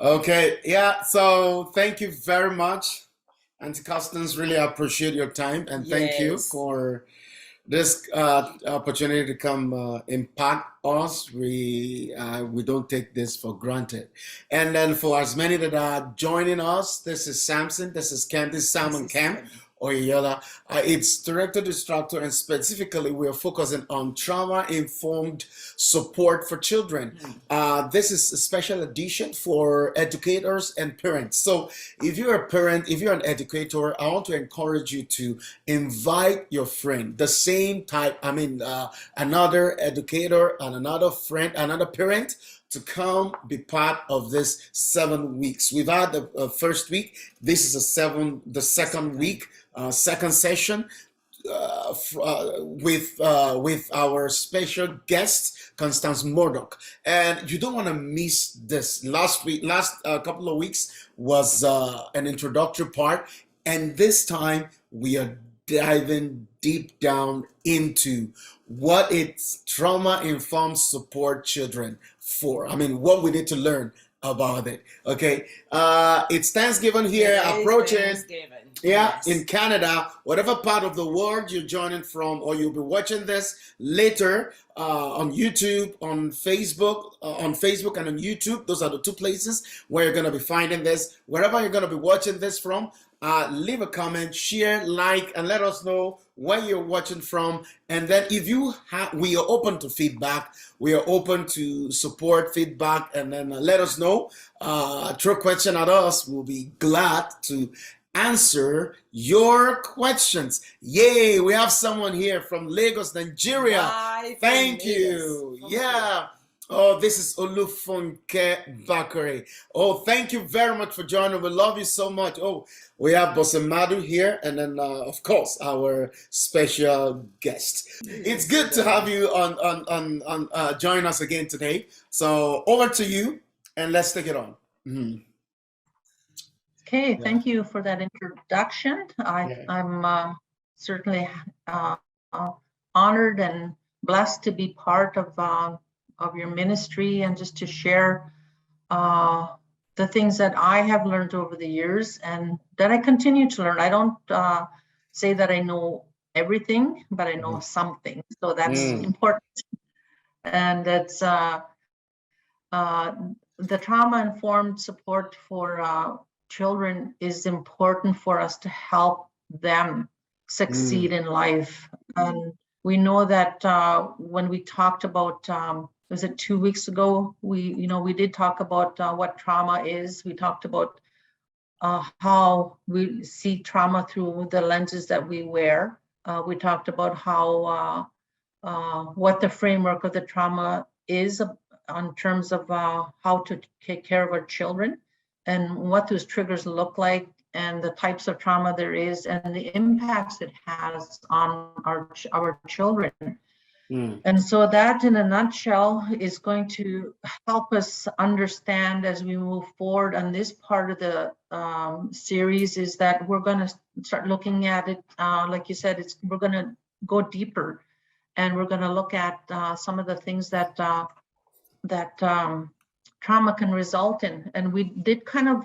Okay, yeah, so thank you very much, Auntie Constance. Really appreciate your time and thank you Yes. for this opportunity to come impact us. We don't take this for granted. And then for as many that are joining us, this is Samson, this is Cam, this is This Salmon is Cam Kim. or Yola. It's director distractor, and specifically we are focusing on trauma-informed support for children. Mhm. This is a special edition for educators and parents. So if you're a parent, if you're an educator, I want to encourage you to invite your friend, the same type, another educator and another friend, another parent to come be part of this 7 weeks. We've had the first week. This is the The second second. week, second session with our special guest Constance Murdock, and you don't want to miss this. Last couple of weeks was an introductory part, and this time we are diving deep down into what it's trauma-informed support children for. I mean, what we need to learn about it. Okay, it's Thanksgiving It here is approaching. Thanksgiving. Yeah, in Yes. Canada, whatever part of the world you're joining from, or you'll be watching this later on YouTube, on Facebook and on YouTube. Those are the two places where you're going to be finding this. Wherever you're going to be watching this from, leave a comment, share, like, and let us know where you're watching from. And then if you have, we are open to feedback. We are open to support feedback, and then let us know. Throw a question at us. We'll be glad to answer your questions. Yay, we have someone here from Lagos, Nigeria. Live from Thank Lagos. you. From here. Yeah. Oh, this is Olufunke Bakare. Oh, thank you very much for joining. We love you so much. Oh, we have Bosemadu here, and then of course our special guest. It's Yes, good to have definitely. you on join us again today. So over to you, and let's take it on. Mhm. Okay, Yeah. thank you for that introduction. Yeah. I'm certainly uh, honored and blessed to be part of your ministry and just to share uh, the things that I have learned over the years and that I continue to learn. I don't say that I know everything, but I know something. So that's Mm. important. And it's uh, the trauma-informed support for children is important for us to help them succeed Mm. in life. And we know that when we talked about, was it 2 weeks ago? We did talk about what trauma is. We talked about how we see trauma through the lenses that we wear. We talked about how what the framework of the trauma is on terms of how to take care of our children and what those triggers look like and the types of trauma there is and the impacts it has on our children. Mm. And so that in a nutshell is going to help us understand as we move forward on this part of the series is that we're going to start looking at it, like you said, we're going to go deeper and we're going to look at some of the things that trauma can result in. And we did kind of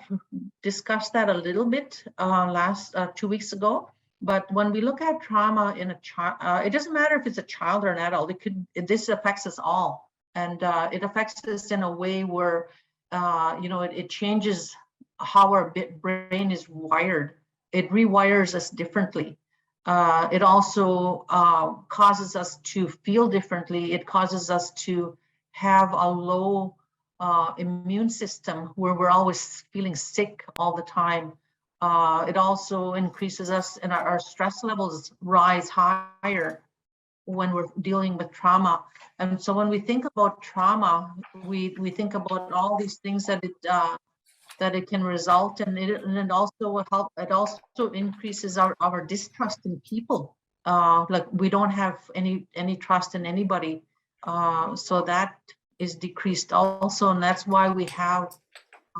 discuss that a little bit last 2 weeks ago. But when we look at trauma in a child, it doesn't matter if it's a child or an adult. This affects us all, and it affects us in a way where it changes how our brain is wired. It rewires us differently. It also causes us to feel differently. It causes us to have a low immune system where we're always feeling sick all the time. It also increases us and our stress levels rise higher when we're dealing with trauma. And so when we think about trauma, we think about all these things that it can result in, and it also will help. It also increases our distrust in people. Like we don't have any trust in anybody. So that is decreased also, and that's why we have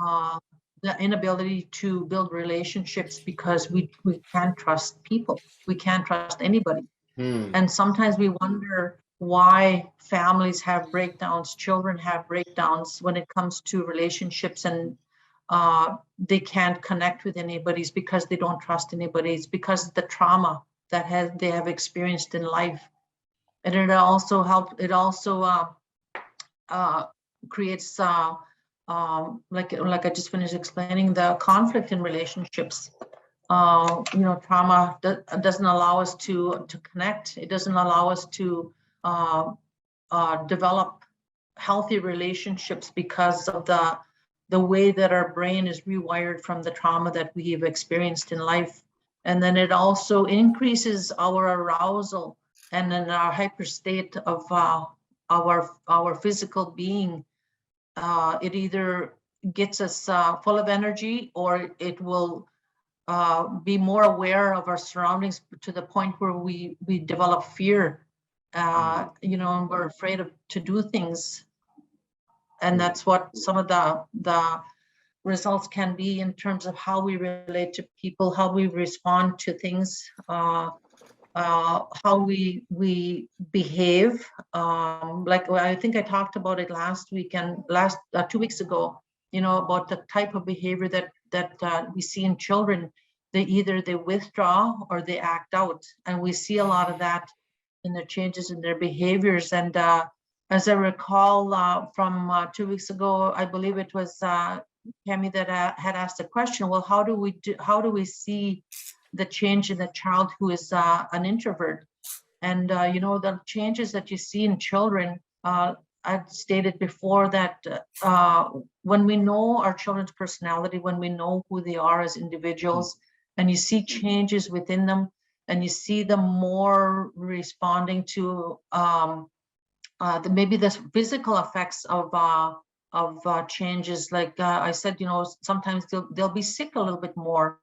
uh, the inability to build relationships because we can't trust people. We can't trust anybody. Mm. And sometimes we wonder why families have breakdowns, children have breakdowns when it comes to relationships. And they can't connect with anybody. It's because they don't trust anybody. It's because of the trauma that they have experienced in life. And it also creates like I just finished explaining, the conflict in relationships. Trauma doesn't allow us to connect. It doesn't allow us to develop healthy relationships because of the way that our brain is rewired from the trauma that we've experienced in life. And then it also increases our arousal and then our hyper state of our physical being. It either gets us full of energy, or it will be more aware of our surroundings to the point where we develop fear, and we're afraid to do things. And that's what some of the results can be in terms of how we relate to people, how we respond to things, how we behave. Like I think I talked about it last week and 2 weeks ago, about the type of behavior that we see in children. They withdraw or they act out, and we see a lot of that in their changes in their behaviors. And as I recall from 2 weeks ago, I believe it was Cami that had asked the question, well, how do we see the change in the child who is an introvert? And the changes that you see in children, I've stated before that when we know our children's personality, when we know who they are as individuals, and you see changes within them, and you see them more responding to maybe the physical effects of changes. Like I said, sometimes they'll be sick a little bit more.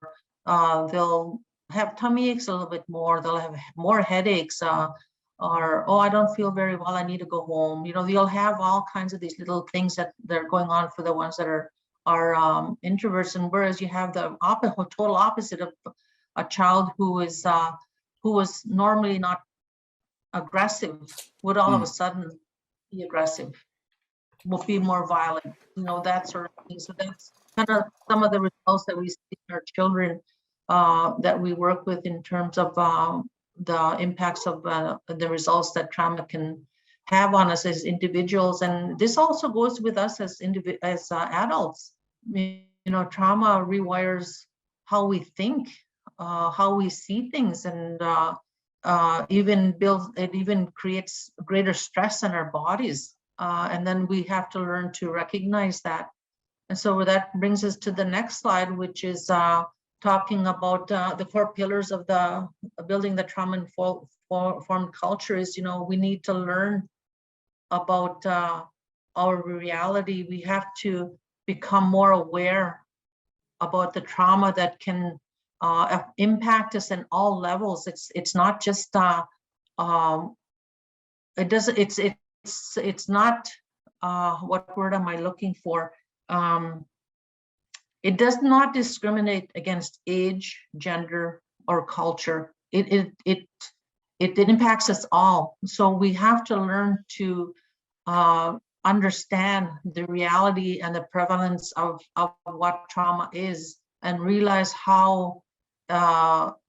They'll have tummy aches a little bit more. They'll have more headaches. Or, oh, I don't feel very well, I need to go home. You'll have all kinds of these little things that are going on for the ones that are introverts. And whereas you have the total opposite of a child who was normally not aggressive, would all of a sudden be aggressive, will be more violent, that sort of thing. So that's kind of some of the results that we see in our children that we work with in terms of the impacts of the results that trauma can have on us as individuals. And this also goes with us as adults. Trauma rewires how we think, how we see things, and even creates greater stress in our bodies. And then we have to learn to recognize that. And so that brings us to the next slide, which is talking about the 4 pillars of the building the trauma-informed culture. Is, we need to learn about our reality. We have to become more aware about the trauma that can impact us in all levels. It's not just it's not what word am I looking for? It does not discriminate against age, gender, or culture. It impacts us all. So we have to learn to understand the reality and the prevalence of what trauma is, and realize how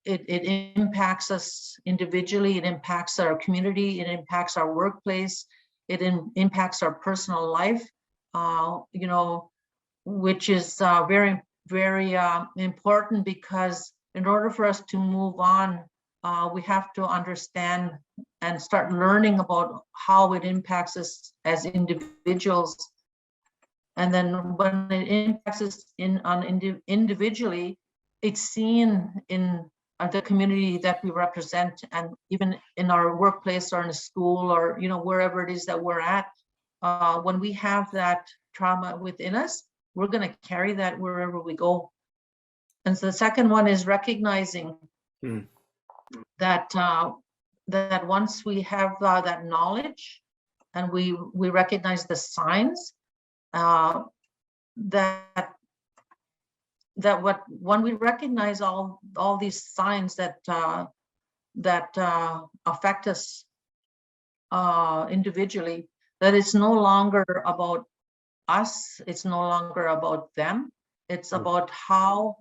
it impacts us individually, it impacts our community, it impacts our workplace, it impacts our personal life, which is very, very important, because in order for us to move on, we have to understand and start learning about how it impacts us as individuals. And then when it impacts us individually, it's seen in the community that we represent, and even in our workplace or in a school, or wherever it is that we're at. When we have that trauma within us, we're going to carry that wherever we go. And so the second one is recognizing that that once we have that knowledge, and we recognize the signs, when we recognize all these signs that affect us individually, that it's no longer about us, it's no longer about them, It's about how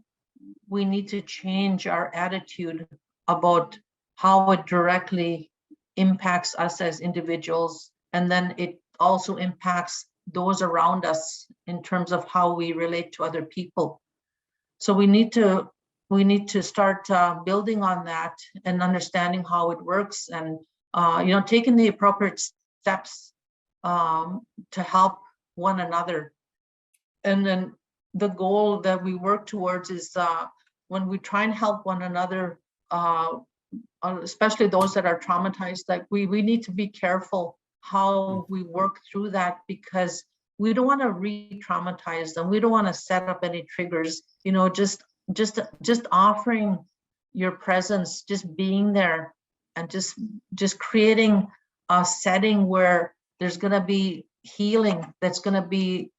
we need to change our attitude about how it directly impacts us as individuals, and then it also impacts those around us in terms of how we relate to other people. So we need to start building on that and understanding how it works, and taking the appropriate steps to help one another. And then the goal that we work towards is when we try and help one another, especially those that are traumatized, like we need to be careful how we work through that, because we don't want to re-traumatize them. We don't want to set up any triggers. Just offering your presence, just being there, and just creating a setting where there's going to be healing, that's going to be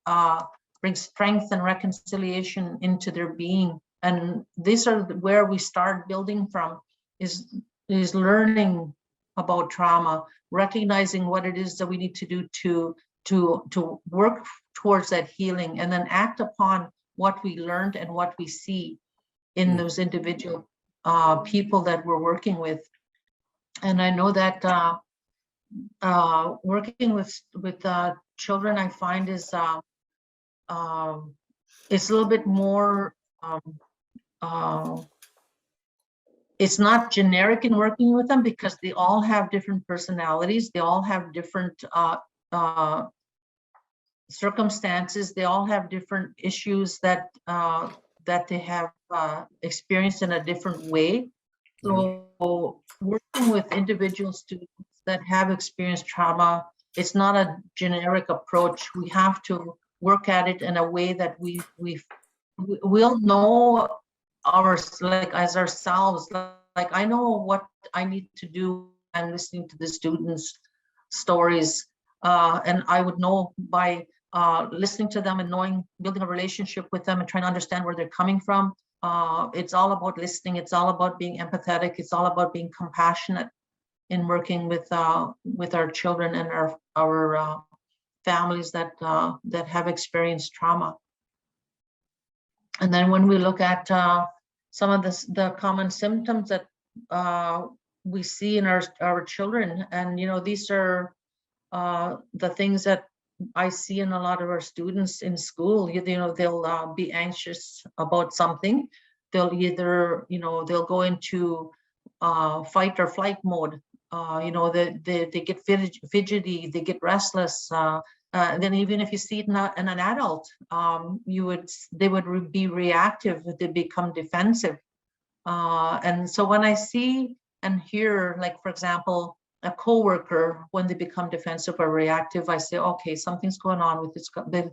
bring strength and reconciliation into their being. And these are where we start building from, is learning about trauma, recognizing what it is that we need to do to work towards that healing, and then act upon what we learned and what we see in those individual people that we're working with. And I know that working with children, I find is it's a little bit more it's not generic in working with them, because they all have different personalities, they all have different circumstances, they all have different issues that they have experienced in a different way. So working with individual students that have experienced trauma, it's not a generic approach. We have to work at it in a way that we'll know as ourselves. Like I know what I need to do. I'm listening to the students' stories, and I would know by listening to them and building a relationship with them and trying to understand where they're coming from. It's all about listening. It's all about being empathetic. It's all about being compassionate in working with our children and our families that have experienced trauma. And then when we look at some of the common symptoms that we see in our children, and these are the things that I see in a lot of our students in school. They'll be anxious about something. They'll either they'll go into fight or flight mode. They get fidgety, they get restless. Then even if you see it in an adult, they would be reactive, they become defensive. And so when I see and hear, like, for example, a coworker, when they become defensive or reactive, I say, okay, something's going on with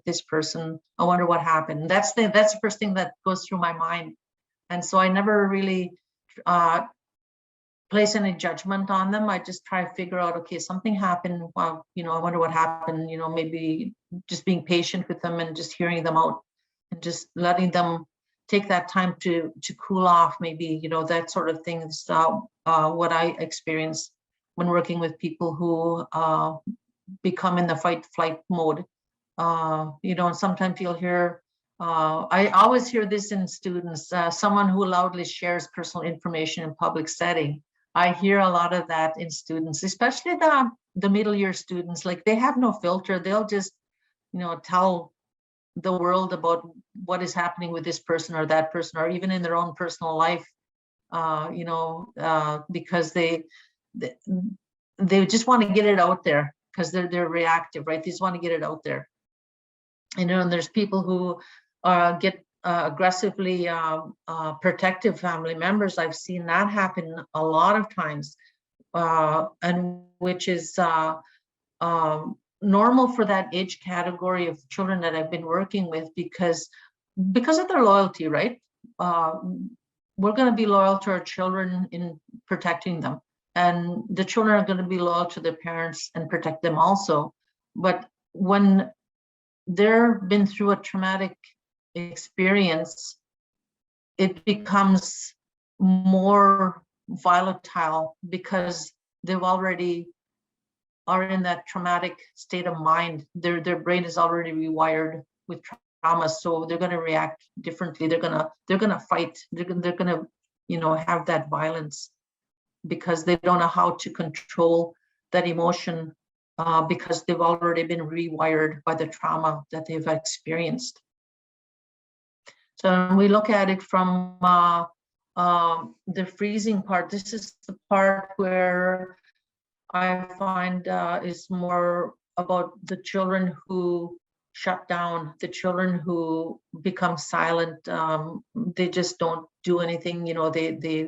this person. I wonder what happened. That's the first thing that goes through my mind. And so I never really place any judgment on them. I just try to figure out, okay, something happened. Well, I wonder what happened. Maybe just being patient with them and just hearing them out and just letting them take that time to cool off. Maybe, that sort of thing is what I experience when working with people who become in the fight-flight mode. And sometimes you'll hear, I always hear this in students, someone who loudly shares personal information in public setting. I hear a lot of that in students, especially the middle year students. Like, they have no filter. They'll just, tell the world about what is happening with this person or that person, or even in their own personal life, because they just want to get it out there, because they're reactive, right? They just want to get it out there. And there's people who get aggressively protective family members. I've seen that happen a lot of times, and which is normal for that age category of children that I've been working with, because of their loyalty, right? We're going to be loyal to our children in protecting them, and the children are going to be loyal to their parents and protect them also. But when they've been through a traumatic experience, it becomes more volatile, because they've already are in that traumatic state of mind. Their brain is already rewired with trauma, so they're going to react differently. They're gonna fight. They're gonna, you know, have that violence because they don't know how to control that emotion because they've already been rewired by the trauma that they've experienced. So we look at it from the freezing part. This is the part where I find is more about the children who shut down, the children who become silent. They just don't do anything. You know, they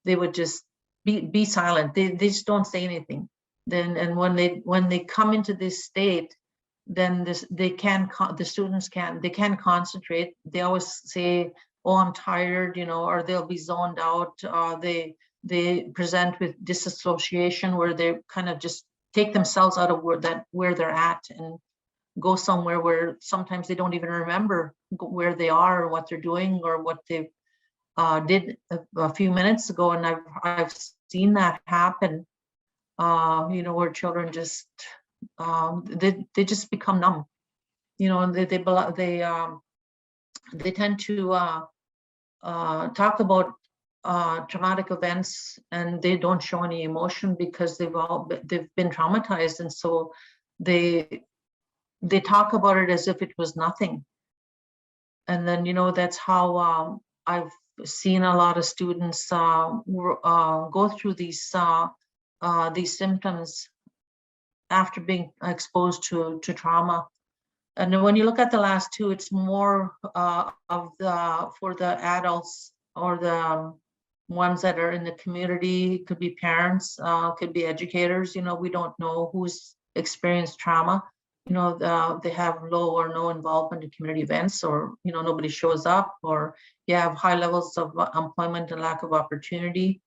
would just be silent. They just don't say anything. Then and when they come into this state, then the students can't concentrate. They always say, oh, I'm tired, you know, or they'll be zoned out. They present with disassociation, where they kind of just take themselves out of where they're at and go somewhere where sometimes they don't even remember where they are or what they're doing or what they did a few minutes ago. And I've seen that happen, you know, where children just they just become numb, you know, and they tend to talk about traumatic events, and they don't show any emotion because they've been traumatized, and so they talk about it as if it was nothing. And then, you know, that's how I've seen a lot of students go through these symptoms after being exposed to trauma. And then when you look at the last two, it's more for the adults or the ones that are in the community. It could be parents, could be educators. You know, we don't know who's experienced trauma. You know, they have low or no involvement in community events, or, you know, nobody shows up, or you have high levels of employment and lack of opportunity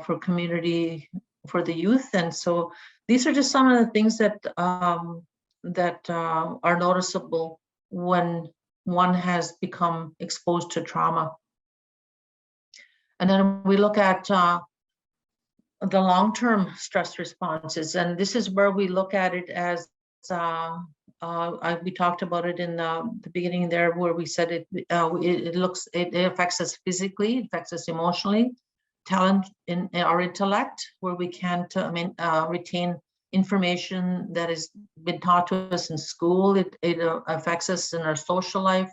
for community, for the youth. And so these are just some of the things that are noticeable when one has become exposed to trauma. And then we look at the long-term stress responses, and this is where we look at it as we talked about it in the beginning there, where we said it affects us physically, it affects us emotionally, talent in our intellect, where we can't retain information that has been taught to us in school. It affects us in our social life,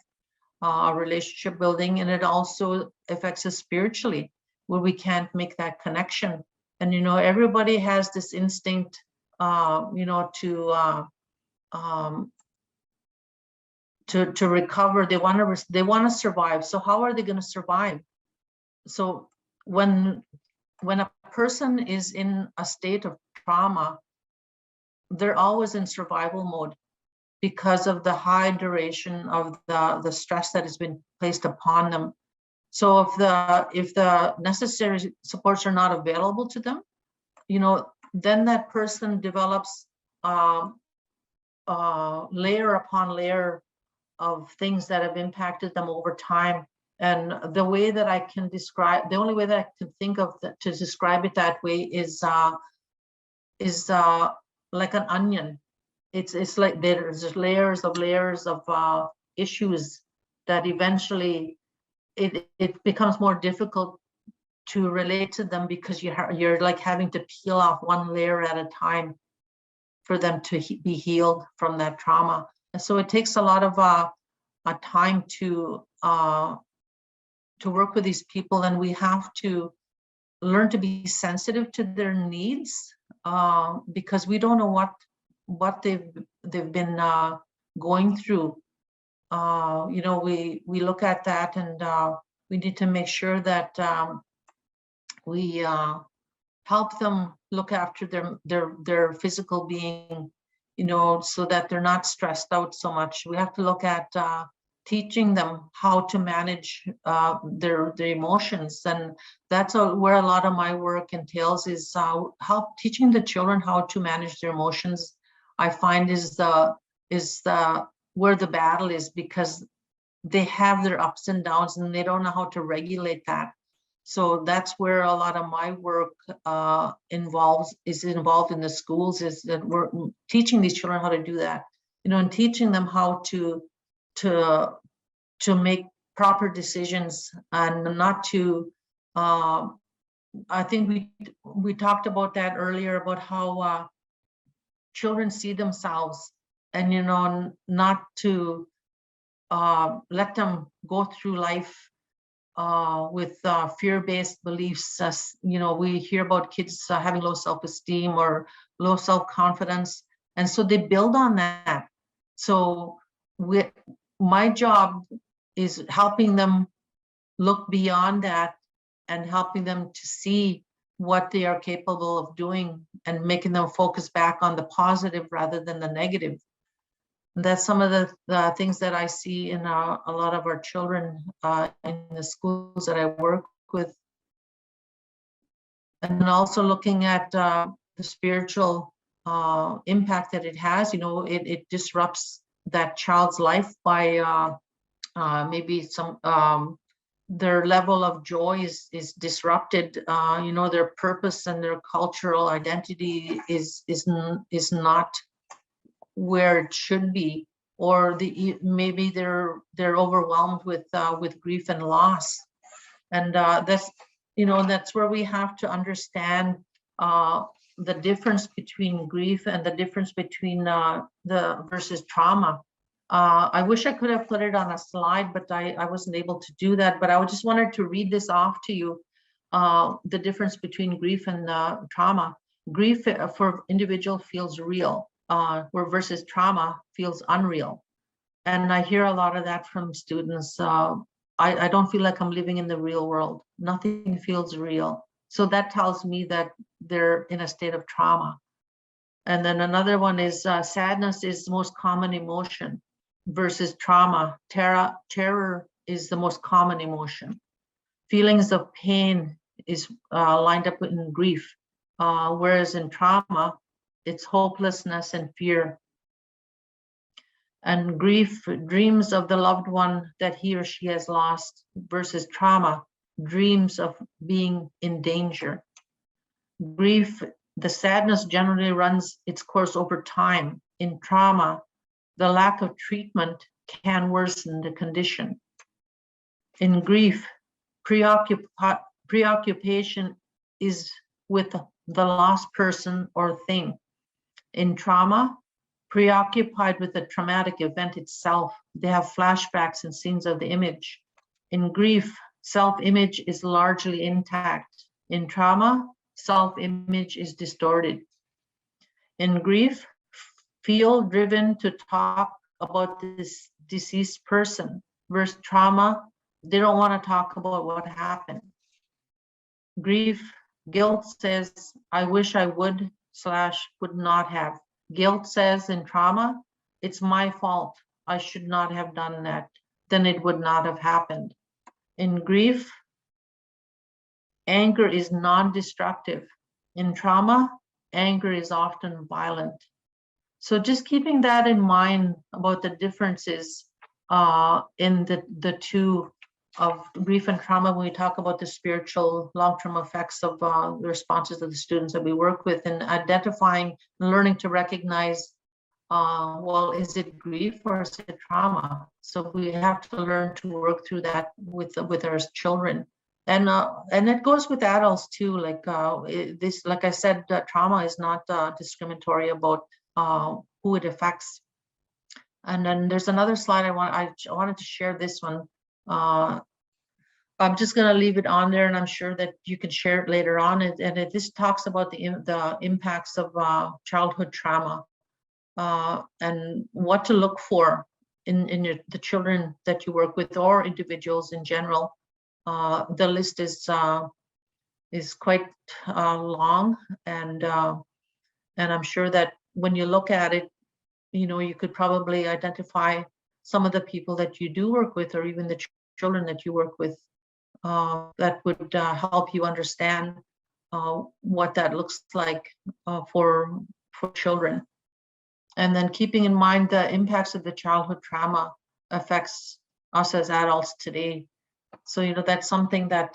our relationship building, and it also affects us spiritually, where we can't make that connection. And, you know, everybody has this instinct, you know, to recover. They want to survive. So how are they going to survive? So when a person is in a state of trauma, they're always in survival mode because of the high duration of the stress that has been placed upon them. So if the necessary supports are not available to them, you know, then that person develops layer upon layer of things that have impacted them over time. And the way that I can describe, the only way that I can think of to describe it that way is like an onion. It's like there's layers of issues that eventually it becomes more difficult to relate to them, because you're like having to peel off one layer at a time for them to be healed from that trauma. And so it takes a lot of time to work with these people, and we have to learn to be sensitive to their needs, because we don't know what they've been going through. You know, we look at that, and we need to make sure that we help them look after their physical being, you know, so that they're not stressed out so much. We have to look at teaching them how to manage their emotions, and that's where a lot of my work entails, is teaching the children how to manage their emotions. I find is where the battle is, because they have their ups and downs and they don't know how to regulate that. So that's where a lot of my work is involved in the schools, is that we're teaching these children how to do that, you know, and teaching them how to to make proper decisions and not to. I think we talked about that earlier about how children see themselves, and not to let them go through life with fear-based beliefs. We hear about kids having low self-esteem or low self-confidence, and so they build on that. So my job is helping them look beyond that and helping them to see what they are capable of doing and making them focus back on the positive rather than the negative. And that's some of the things that I see in a lot of our children in the schools that I work with. And then also looking at the spiritual impact that it has. It disrupts that child's life by maybe some their level of joy is disrupted. Their purpose and their cultural identity is not where it should be, or maybe they're overwhelmed with grief and loss. And that's where we have to understand the difference between grief and the difference between the versus trauma. I wish I could have put it on a slide, but I wasn't able to do that. But I just wanted to read this off to you, the difference between grief and trauma. Grief for individual feels real, where versus trauma feels unreal. And I hear a lot of that from students. I don't feel like I'm living in the real world. Nothing feels real. So that tells me that they're in a state of trauma. And then another one is sadness is the most common emotion versus trauma. Terror is the most common emotion. Feelings of pain is lined up in grief, whereas in trauma, it's hopelessness and fear. And grief, dreams of the loved one that he or she has lost, versus trauma, dreams of being in danger. Grief, the sadness generally runs its course over time. In trauma, the lack of treatment can worsen the condition. In grief, preoccupation is with the lost person or thing. In trauma, preoccupied with the traumatic event itself, they have flashbacks and scenes of the image. In grief, self-image is largely intact. In trauma, self-image is distorted. In grief, feel driven to talk about this deceased person. Versus trauma, they don't want to talk about what happened. Grief, guilt says, I wish I would / would not have. Guilt says in trauma, it's my fault. I should not have done that. Then it would not have happened. In grief, anger is non-destructive. In trauma, anger is often violent. So just keeping that in mind about the differences in the two of grief and trauma when we talk about the spiritual long-term effects of the responses of the students that we work with, and identifying and learning to recognize, well, is it grief or is it trauma? So we have to learn to work through that with our children. And it goes with adults too. Like like I said, trauma is not discriminatory about who it affects. And then there's another slide I wanted to share this one. I'm just going to leave it on there, and I'm sure that you can share it later on. And this talks about the impacts of childhood trauma and what to look for in the children that you work with or individuals in general. The list is quite long, and I'm sure that when you look at it, you could probably identify some of the people that you do work with, or even the children that you work with, that would help you understand what that looks like for children. And then keeping in mind the impacts of the childhood trauma affects us as adults today. So that's something that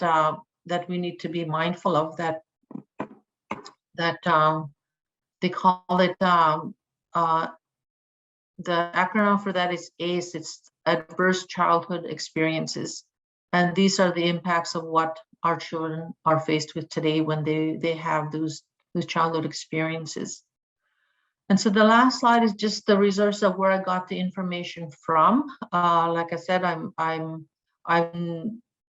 that we need to be mindful of. That they call it the acronym for that is ACE. It's adverse childhood experiences. And these are the impacts of what our children are faced with today when they have those childhood experiences. And so the last slide is just the resource of where I got the information from. Like I said, I'm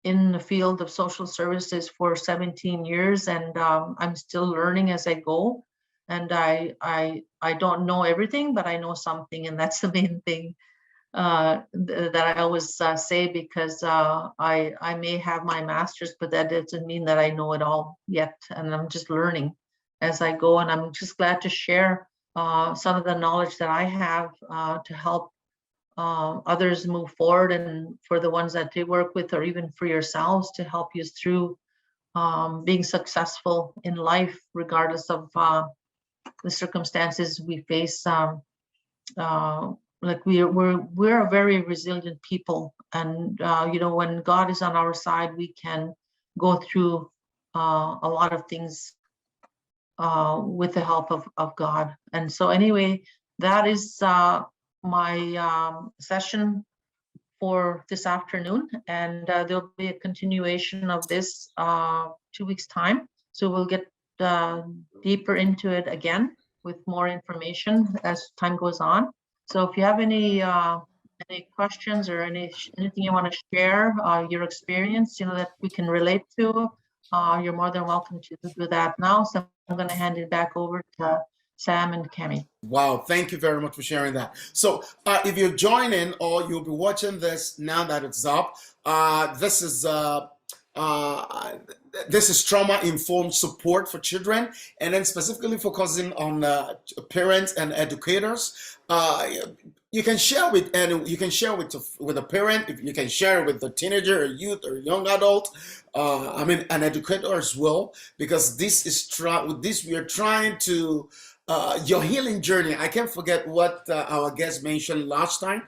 in the field of social services for 17 years, and I'm still learning as I go. And I don't know everything, but I know something, and that's the main thing that I always say, because I may have my master's, but that doesn't mean that I know it all yet, and I'm just learning as I go. And I'm just glad to share some of the knowledge that I have to help others move forward, and for the ones that they work with, or even for yourselves, to help you through being successful in life, regardless of the circumstances we face. Like we're a very resilient people, and you know, when God is on our side, we can go through a lot of things with the help of God. And so anyway, that is my session for this afternoon, and there'll be a continuation of this 2 weeks time. So we'll get deeper into it again with more information as time goes on. So if you have any questions or anything you want to share, your experience, you know, that we can relate to, you're more than welcome to do that now. So I'm going to hand it back over to Sam and Kemi. Wow, thank you very much for sharing that. So if you're joining or you'll be watching this now that it's up, this is trauma-informed support for children, and then specifically focusing on parents and educators. You can share with with a parent. If you can share with a teenager, a youth, or a young adult. I mean, an educator as well, because this is we are trying to your healing journey. I can't forget what our guest mentioned last time.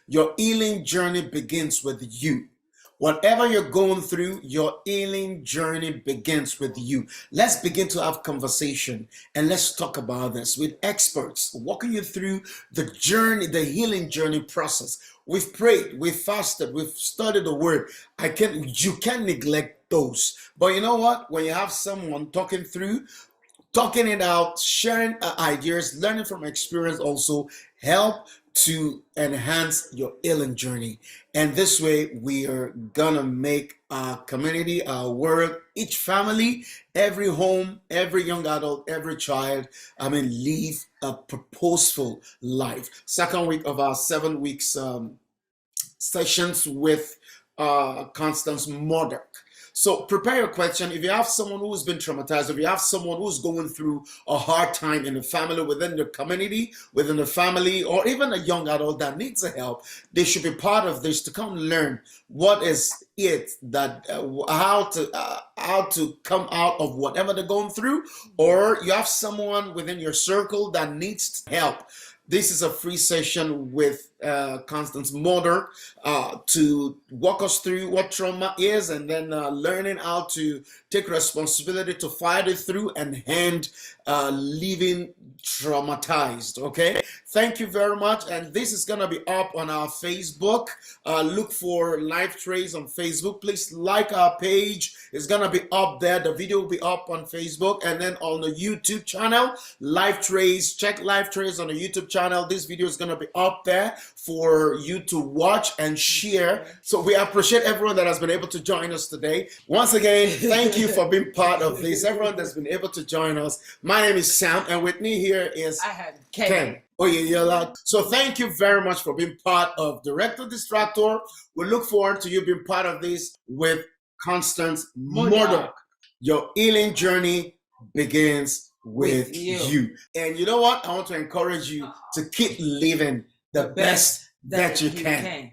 Your healing journey begins with you. Whatever you're going through, your healing journey begins with you. Let's begin to have conversation, and let's talk about this with experts walking you through the journey, the healing journey process. We've prayed, we've fasted, we've studied the word. You can't neglect those. But you know what? When you have someone talking it out, sharing ideas, learning from experience also help to enhance your healing journey. And this way, we are gonna make our community, our world, each family, every home, every young adult, every child, live a purposeful life. Second week of our 7 weeks sessions with Constance Murdock. So prepare your question. If you have someone who's been traumatized, if you have someone who's going through a hard time in the family, within the community, within the family, or even a young adult that needs help, they should be part of this to come learn what is it that how to come out of whatever they're going through, or you have someone within your circle that needs help. This is a free session with Constance Murdock to walk us through what trauma is, and then learning how to take responsibility to fight it through and end living traumatized. Okay, thank you very much. And this is going to be up on our Facebook. Look for Life Trace on Facebook. Please like our page. It's going to be up there. The video will be up on Facebook, and then on the YouTube channel, Life Trace. Check Life Trace on the YouTube channel. This video is going to be up there for you to watch and share. So we appreciate everyone that has been able to join us today. Once again, thank you for being part of this. Everyone that's been able to join us. My name is Sam, and with me here is Ken. Oh yeah, you're allowed. So thank you very much for being part of Director Distractor. We look forward to you being part of this with Constance Murdock. Your healing journey begins with you. And you know what? I want to encourage you to keep living the best that you can.